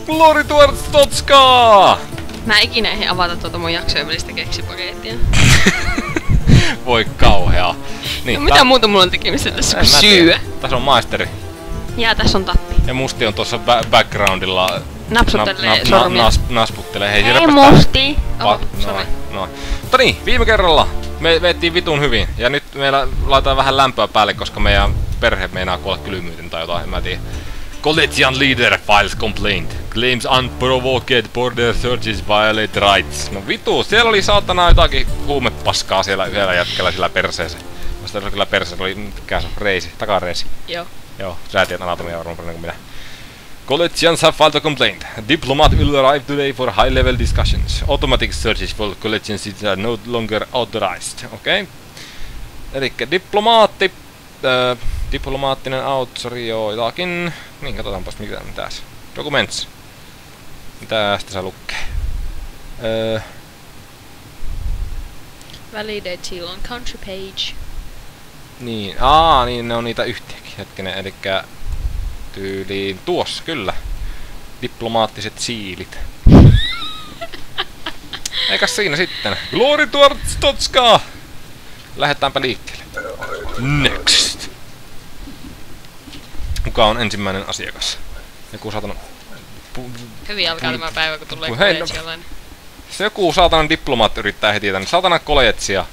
Glory towards Totska! Mä ikinä eihin avata tuota mun jaksojen välistä keksipakettia. Voi kauhea. Niin, no, mitä muuta mulla on tekemistä tässä kuin syö? Tässä on maisteri. Jaa, tässä on tappi. Ja Musti on tuossa backgroundilla. Napsuttelee sormia. Nasputtelee. Hei, ei Musti! Noin. Mutta niin, viime kerralla me veettiin vitun hyvin. Ja nyt meillä laitetaan vähän lämpöä päälle, koska meidän perhe meinaa kuolla kylmyyteen tai jotain, en mä tiedä. Collegian leader files complaint. Claims unprovoked border searches violate rights. No vitu, siellä oli saatana jotakin huumepaskaa siellä yhdellä jätkällä sillä perseessä. Vasta se oli kyllä perseessä, oli mikä se on, reisi, takareisi. Joo. Joo, sä tiedät anatomia varmaan kuin minä. Collegians have filed a complaint. A diplomat will arrive today for high-level discussions. Automatic searches for collegians are no longer authorized. Okei. Okay. Elikkä diplomaatti. Diplomaattinen outsori, joo, jotakin. Niin, katsotaanpas mitäs. Documents. Mitästä se lukee? Validate seal on country page. Niin, niin ne on niitä yhteenkin. Hetkinen, elikkä tyyliin tuossa, kyllä. Diplomaattiset siilit. Eikäs siinä sitten. Glory towards Totska! Lähdetäänpä liikkeelle. Next! Kuka on ensimmäinen asiakas? Joku saatana... Hyvin alkaa tämä päivä, kun tulee kolletsialainen. Se joku saatanan diplomaatti yrittää heti tänne. Saatana kolletsia.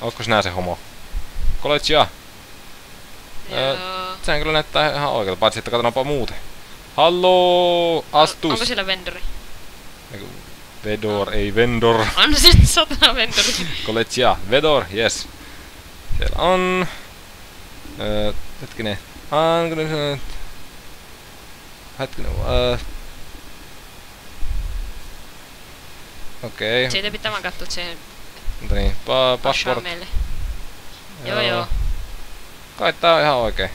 Ootko sinä se homo? Kolletsia? Sehän kyllä näyttää ihan oikealta, paitsi että katsotaanpa muuten. Halloo! Astus! Onko siellä vendori? Vedor, ei vendor. On se satana vendori. Kolletsia, vedor, yes. Siellä on... hetkinen. Hetkinen, okei. Siitä pitää vaan katsoa, että se... Mutta niin, passport. Joo. Kai tää on ihan oikein.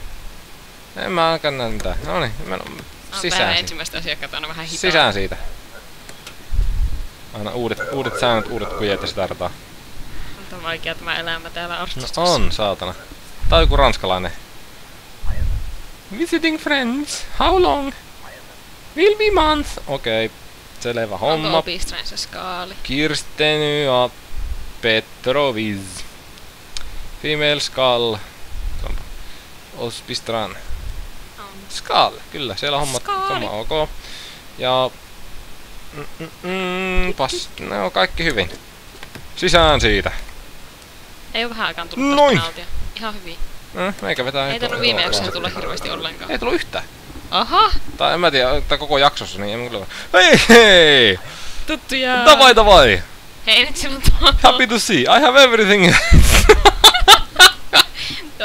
En mä ainakaan näe mitään. Noniin, sisään. Ensimmäistä asiakkaat aina vähän hitaa. Sisään siitä. Aina uudet säännöt, uudet kujet ja sitä rataa. On vaikea tämä elämä täällä arstustuksessa. No on, saatana. Tää on joku ranskalainen. Visiting friends, how long? Will be month. Okei, selvä homma. Onko opistrainsa skaali? Kirsteny Petroviz. Female skull. Ospistran. Skull, kyllä, siellä on homma ok. Ja... ne on kaikki hyvin. Sisään siitä. Ei oo vähän aikaan tullut nautia. Ihan hyvin. Eikä vetää... Ei tainnut viime jaksossa tulla hirveesti ollenkaan. Ei tullut yhtään. Aha! Tai en mä tiedä, tää koko jaksossa, niin en kyllä... Hei! Tuttuja! Davai! Hei, nyt sinun tuolla. Happy to see, I have everything!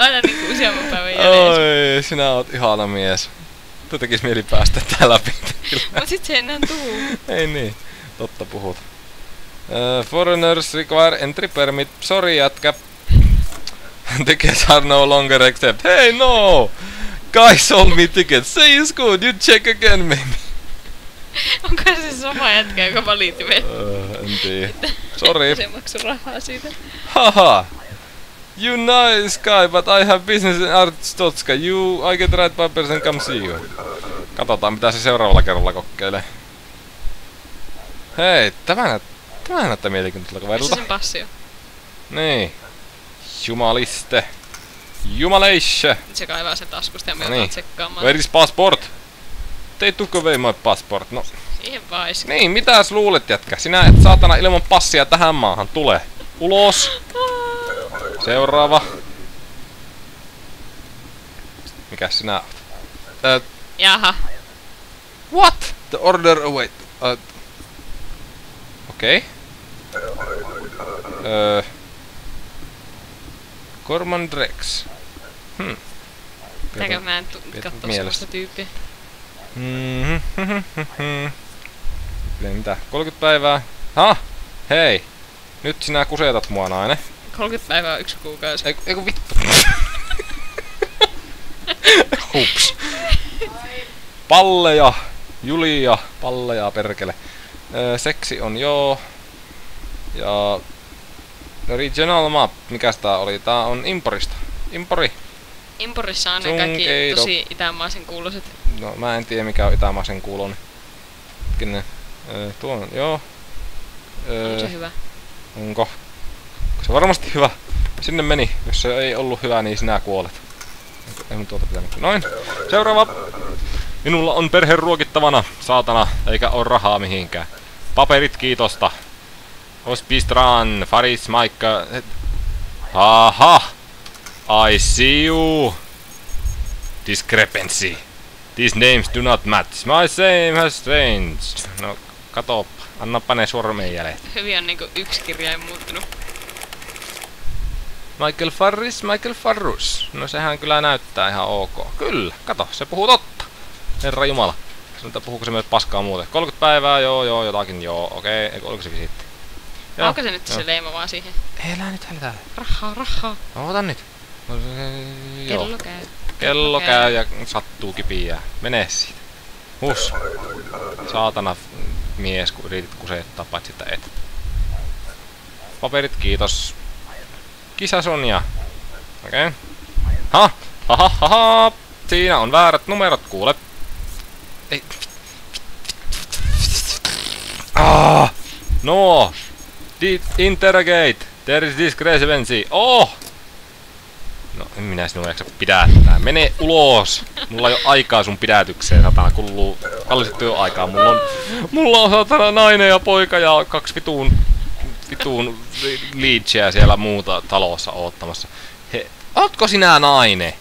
Aina niinku useamman päivän jälleen. Oi, sinä oot ihana mies. Tuo tekis mieli päästä tää läpi. Mut sit se ei enää tuu. Ei niin, totta puhut. Foreigners require entry permit. Sorry jätkä. Tickets are no longer accept. Hey no! Guys sold me tickets. Say it's good, you check again maybe. Onko se sama jätkä, joka valitti meitä? En tiedä. Sorry. Se maksoi rahaa siitä. Haha! You nice guy, but I have business in Arstotska. I get right papers and come see you. Katsotaan mitä se seuraavalla kerralla kokeilee. Hei, tämä näyttää mielenkiintoiselta kaverilta. Missä sen passi on? Niin. Jumaliste. Jumaleisse. Nyt se kaivaa sen taskusta ja me joutuu tsekkaamaan. Where is passport? They took away my passport. No. Siihen vais. Niin, mitäs luulet jätkä? Sinä et saatana ilman passia tähän maahan tule. Ulos. Seuraava. Mikäs sinä oot? Jaha. What? The order await. Okei. Corman Rex. Pitääkö mä en kattoo semmoista tyyppiä? Mitä? 30 päivää. Hei! Nyt sinä kusetat mua, nainen. 30 päivää on 1 kuukausi. Eiku vittu. Hups. Palleja. Julia. Palleja perkele. Seksi on joo. Ja... Regional map. Mikäs tää oli? Tää on Imporista. Impori. Imporissa on ne kaikki tosi itämaisen kuuluiset. No mä en tiedä mikä on itämaisen kuulonen. hetkinen. Tuo on, joo. On se hyvä. Onko? Se varmasti hyvä. Sinne meni. Jos se ei ollut hyvä, niin sinä kuolet. Ei mun tuota pitänyt. Noin. Seuraava. Minulla on perhe ruokittavana, saatana, eikä oo rahaa mihinkään. Paperit kiitosta. Hospistran, Faris, Maikka. Aha! I see you! Discrepancy. These names do not match. My same has changed. No, kato. Annapa ne sormenjäljet. Hyvin on niinku yksi kirjain muuttunut. Michael Farris, Michael Farrus. No sehän kyllä näyttää ihan ok. Kyllä, kato, se puhuu totta. Herra Jumala. Sanotaan, puhuuko se myös paskaa muuten? 30 päivää, joo, jotakin, joo, okei. Oliko se visiitti? Joo, onko se nyt se leima vaan siihen? Elää nyt hälytään. Rahaa. Oota nyt. No, Kello käy. Kello käy ja sattuu kipiää. Mene siitä. Hus. Saatana mies, kun yritit kusettaa, paitsi että et. Paperit, kiitos. Kisa Sonja. Okei. Ha. Siinä on väärät numerot, kuule. Ei. No. Interrogate. There is discrepancy. Oh! No, en minä sinua jaksa pidättää. Mene ulos! Mulla ei oo aikaa sun pidätykseen, satana. Kuuluu kallista työaikaa. Mulla on satana nainen ja poika ja 2 vituun leechiä siellä muuta talossa oottamassa. Ootko sinä nainen?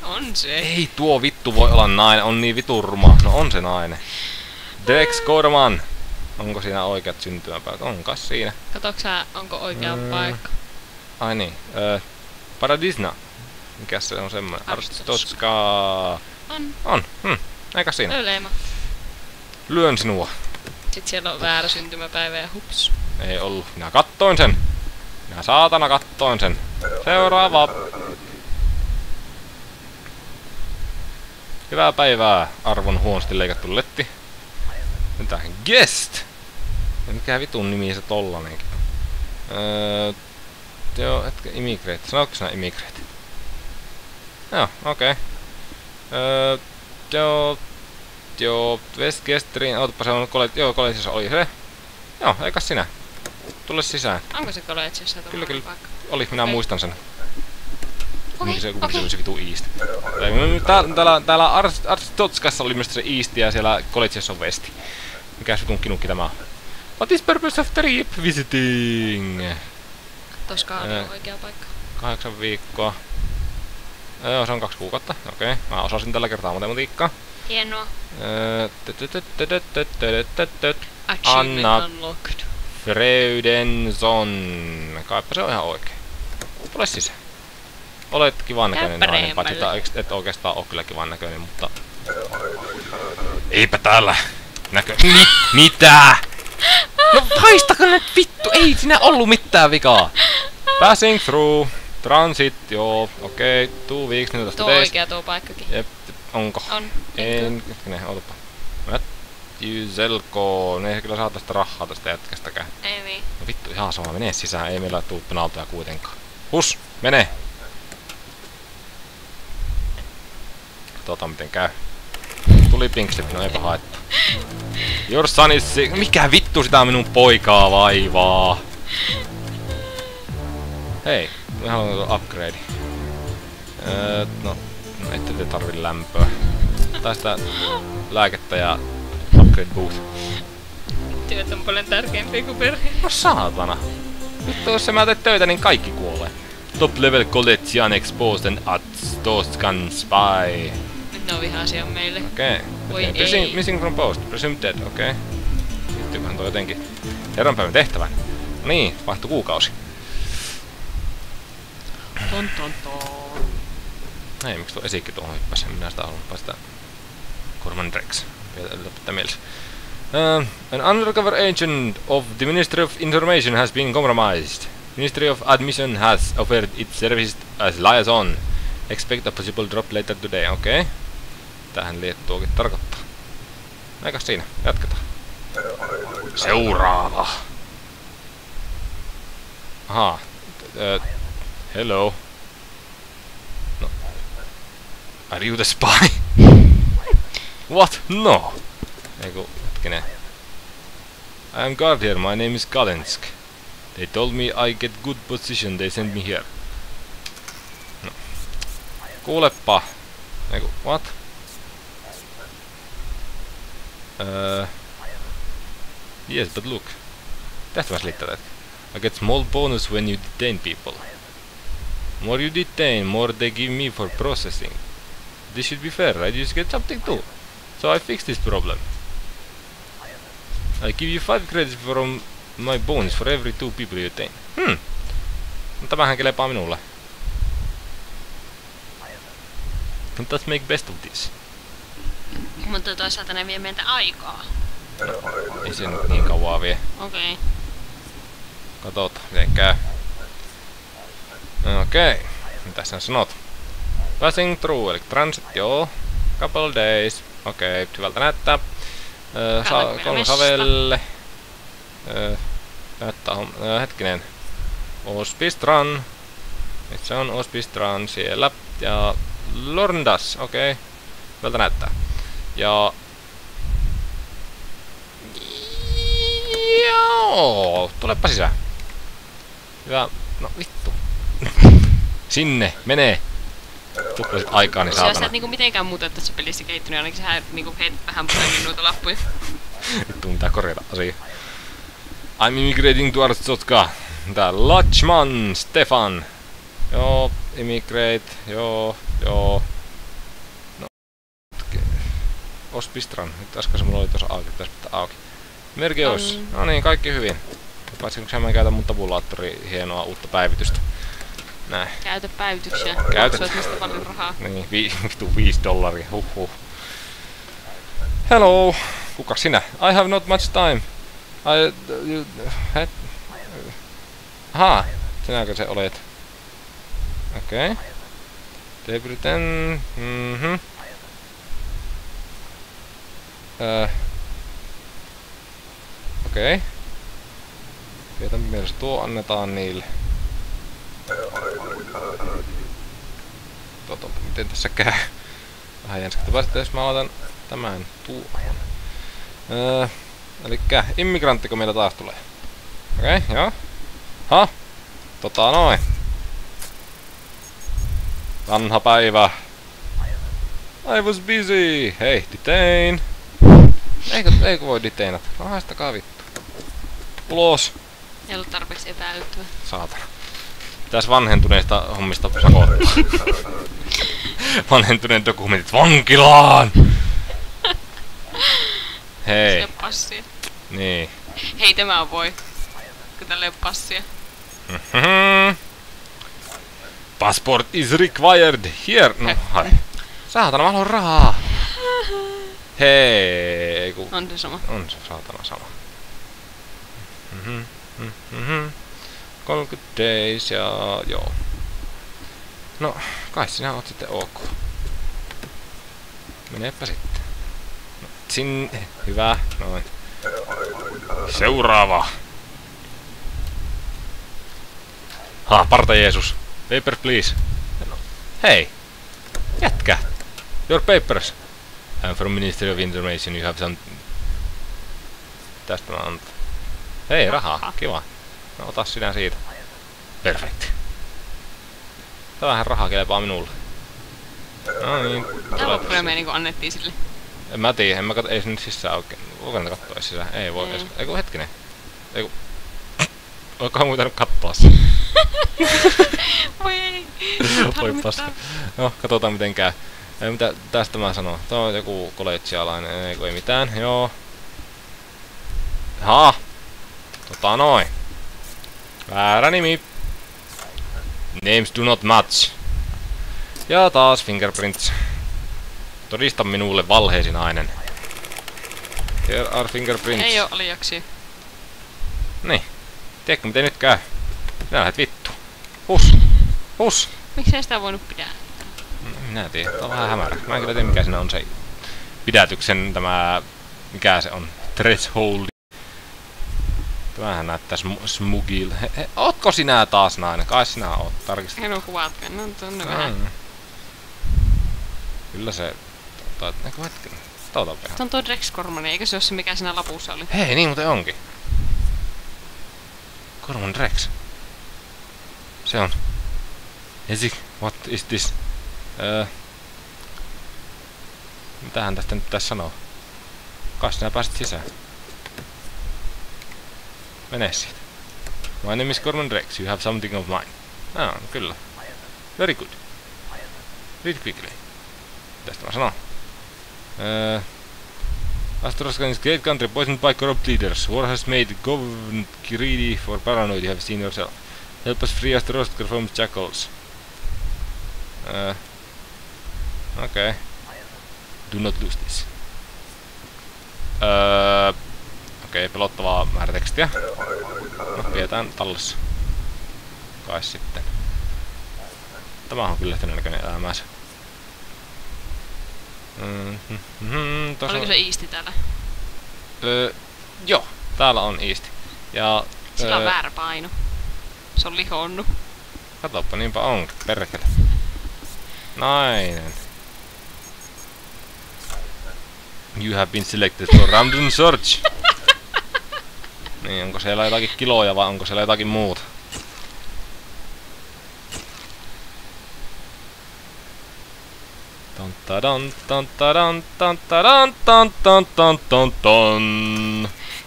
On se. Ei tuo vittu voi olla nainen, on niin vitun ruma. No on se nainen. Dex Gorman. Onko siinä oikeat syntymäpäivät? Onkas siinä. Katsoksä, onko oikea paikka? Ai niin. Paradisna. Mikäs se on semmoinen? Arstotska. On. Eikä siinä. Leima. Lyön sinua. Sit siellä on väärä syntymäpäivä ja hups. Ei ollut. Minä kattoin sen. Minä saatana kattoin sen. Seuraava. Hyvää päivää, arvon huonosti leikattu letti. Mitä? Guest! Ja mikä vitun nimi se tollanenkin on? Joo, etkä immigrate. Sanoitko sinä immigrate? Joo, okei. Joo, Westgesterin, ootapa se on kolleksissa oli se. Joo, eikä sinä. Tule sisään. Onko se kolleksissa Kyllä. Oli, minä muistan sen. Okei. Se oli se vitu East. Täällä Arstotskassa oli myös se East ja siellä kolleksissa on West. Mikäs vitun kinukki tämä on? What is purpose of trip visiting? Toskaan on oikea paikka. 8 viikkoa. Joo, se on 2 kuukautta. Okei. Mä osasin tällä kertaa matematiikkaa. Hienoa. Anna Achievement unlocked. Freudenson. Kaipa se on ihan oikein. Tule sisään. Olet kivan näköinen nainen, paitsi et oikeastaan oo kyllä kivan näköinen, mutta... Eipä täällä mitä? No haistakaa nyt vittu, ei siinä ollut mitään vikaa. Passing through. Transit, joo, okei. 2 weeks, nyt tästä Tuo oikea tuo paikkakin. Jep, onko? On. En, hetkinen, ootapa. Selko, ne ei kyllä saa tästä rahaa tästä jätkästäkään. Ei niin. No vittu, ihan sama, mene sisään, ei meillä tuu penaltoja kuitenkaan. Hus, mene! Katsotaan miten käy. Tuli pinkslip, no eipä haittaa. Your son is sick. Mikä vittu sitä minun poikaa vaivaa? Hei, mä haluan upgrade. No ette te tarvi lämpöä. Tästä lääkettä ja upgrade booth. Työt on paljon tärkeämpiä kuin perhe. No saatana. Vittu jos mä teet töitä niin kaikki kuolee. Top level collection exposed and at Toscan spy. Nyt ne on vihaisia meille. Okei. Voi ei. Missing from post. Presumed dead. Okei. Liittyyköhän toi jotenkin herranpäivän tehtävään. No niin, vaihtui kuukausi. Ton. Ei, miksi tuo esikki tuohon hyppäsi? Minä sitä haluan päästä Corman Rex. Pitää mielessä. An undercover agent of the Ministry of Information has been compromised. Ministry of Admission has offered its services as liaison. Expect a possible drop later today. Okei. Tähän liettuokin tarkoittaa. Eikä siinä. Jatketaan. Seuraava. Ahaa. Hello. No. Are you the spy? What? No. Eiku, hetkinen. I am guard here, my name is Kalensk. They told me I get good position, they sent me here. No. Kuuleppa. Eiku, what? Yes, but look. Tästä mä selittää tätä. I get small bonus when you detain people. More you detain, more they give me for processing. This should be fair, right? You should get something too. So I fixed this problem. I give you 5 credits from my bonus for every 2 people you detain. No, tämähän kelepaa minulle. Let's make best of this. Mutta toisaalta ne vie meiltä aikaa. Ei se nyt niin kauaa vie. Okei. Katsotaan, miten käy. Okei. Mitä sä sanot? Passing through, eli transit, joo. Couple days. Okei, hyvältä näyttää. 3 savelle. Näyttää hetkinen. Ospistran. Nyt se on Ospistran siellä. Ja Lorndas, okei. Hyvältä näyttää. Ja... Joo, tulepa sisään. Hyvä. No vittu. Sinne, menee. Tuplasit aikaa, niin saatana. Sä et niinku mitenkään muuta tässä pelissä kehittynyt, ainakin sä niinku heitit vähän paremmin noita lappuja. Vittu, mitä korjata asiaa. I'm immigrating to Arstotka. Tää Lachman, Stefan. Joo, immigrate, joo. No. Ospistran. Nyt äsken mulla oli tuossa auki, tässä pitää auki. Merkeos. No niin, kaikki hyvin. Paitsi kun mä käytän mun tabulaattori hienoa uutta päivitystä. Näin. Käytä päivityksiä. Käytät. Maksoit niistä paljon rahaa. Niin, vittu $5. Huhhuh. Hello. Kuka sinä? I have not much time. Ahaa. Sinäkö se olet? Okei. Debriten. Okei. Pidetään mielessä tuo annetaan niille. Katsotaanpa miten tässä käy. Vähän jänskettä. Sitten jos mä aloitan tämän tuohon. Elikkä immigranttiko meillä taas tulee? Okei, joo. Ha? Noin. Vanha päivä. I was busy. Hei, detain. Eikö voi detainata? No haistakaa vittu. Ulos. Ei ollut tarpeeksi epäilyttävä. Saatana. Pitäis vanhentuneista hommista sakottaa. Vanhentuneen dokumentit vankilaan! Hei. Se on passia. Niin. Hei, tämä voi. Kun tällä ei oo passia. Passport is required here. No, hai. Saatana, mä haluan rahaa. Hei, eiku. On se sama. On se saatana sama. 30 days ja joo. No, kai sinä oot sitten ok. Meneepä sitten. No, sinne. Hyvä. Noin. Seuraava. Parta Jeesus. Paper please. No. Hei. Jätkä. Your papers. I'm from Ministry of Information. You have some... Tästä mä antaa. Hei, rahaa. Kiva. No, ota sinä siitä. Perfect. Vähän rahaa kelepaa minulle. No niin. Mitä loppuja me niinku annettiin sille? En mä tiedä, ei se nyt sisään oikein. Voiko niitä katsoa edes sisään? Ei voi edes. Eiku hetkinen. Eiku. Oikohan muuten katsoa se? Voi ei. Voi paska. No, katsotaan miten käy. Mitä tästä mä sanon? Tää on joku kollegialainen, ei mitään. Joo. Haa. Noin. Väärä nimi. Names do not match. Ja taas fingerprints. Todista minulle valheesi nainen. Here are fingerprints. Ei oo aliaksi. Niin. Tiedätkö miten nyt käy? Minä lähet vittu. Hus. Hus. Miksei sitä voinut pidättää? Minä tiedän. Tää on vähän hämärä. Mä en kyllä tiedä mikä siinä on se pidätyksen tämä... Mikä se on? Threshold. Tämähän näyttää smugil. Ootko sinä taas nainen? Kai sinä oot. Tarkista. Ei nuo kuvatkaan. No tonne vähän. Kyllä se... Eiku hetken. Se on tuo Drex Cormani, eikö se oo se mikä siinä lapussa oli? Hei, niin muuten onkin. Gorman Rex. Se on. Esi, what is this? Mitähän tästä nyt pitäis sanoa? Kai sinä pääsit sisään. Mene siitä. My name is Gorman Rex, you have something of mine. Kyllä. Very good. Read quickly. Mitäs tämä sanoo? Astroscan is great country poisoned by corrupt leaders. War has made government greedy for paranoid, you have seen yourself. Help us free Astroscar from jackals. Okay. Do not lose this. Okei, pelottavaa määrä tekstiä. No, pidetään tallessa. Kai sitten. Tämä on kyllä näköinen elämäänsä. Oliko se iisti täällä? Joo, täällä on iisti. Ja sillä on väärä paino. Se on lihonnut. Katoppa, niinpä onkin, perkele. Nainen. You have been selected for random search. Niin, onko siellä jotakin kiloja vai onko siellä jotakin muuta?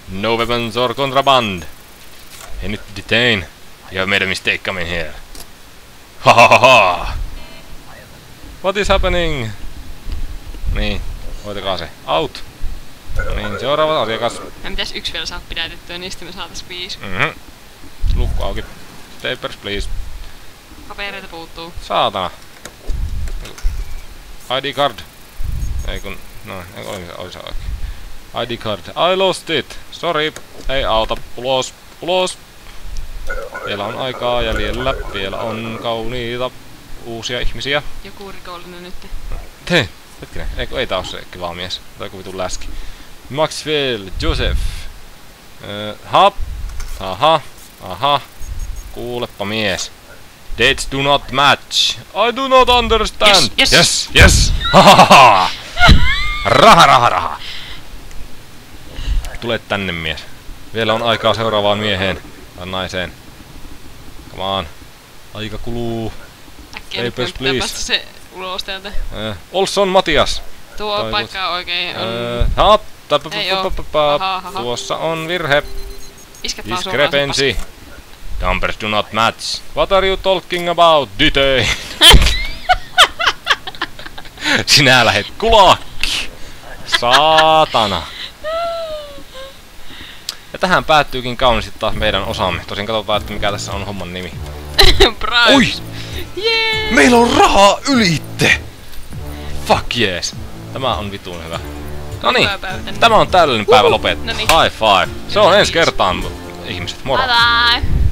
No weapons or contraband. Hey, nyt detain. You have made a mistake coming here. Ha ha ha ha! What is happening? Niin, hoitakaa se. Out! Niin, seuraava asiakas. Ja mitäs yksi vielä saa pidätettyä, niin sitten me saatais 5. Lukko auki. Papers, please. Papereita puuttuu. Saatana. ID card. Ei kun... No, oli se oikein. ID card. I lost it. Sorry. Ei auta. Ulos. Ulos. Vielä on aikaa jäljellä. Vielä on kauniita uusia ihmisiä. Joku rikollinen nyt. Hei. Hetkinen. Ei tää oo se kiva mies. Tai joku vitun läski. Maxwell. Joseph. Aha. Aha. Kuuleppa mies. Dates do not match. I do not understand. Yes. Hahaha. Raha. Tule tänne, mies. Vielä on aikaa seuraavaan mieheen. Tai naiseen. Come on. Aika kuluu. Äkkiä nyt pitää päästä se ulos täältä. Olson Matias. Tuo paikka on oikein on... Tuossa on virhe. Isket vaan Discrepancy. Numbers do not match. What are you talking about, detain? Sinä lähet kulakki. Saatana. Ja tähän päättyykin kauniisti taas meidän osamme. Tosin katsotaan, että mikä tässä on homman nimi. Oi! Yeah. Meillä on rahaa ylitte! Fuck yes! Tämä on vitun hyvä. Noniin, tämä on täydellinen päivä lopettaa. High five! Se on ensi kertaan, ihmiset. Moro! Bye bye!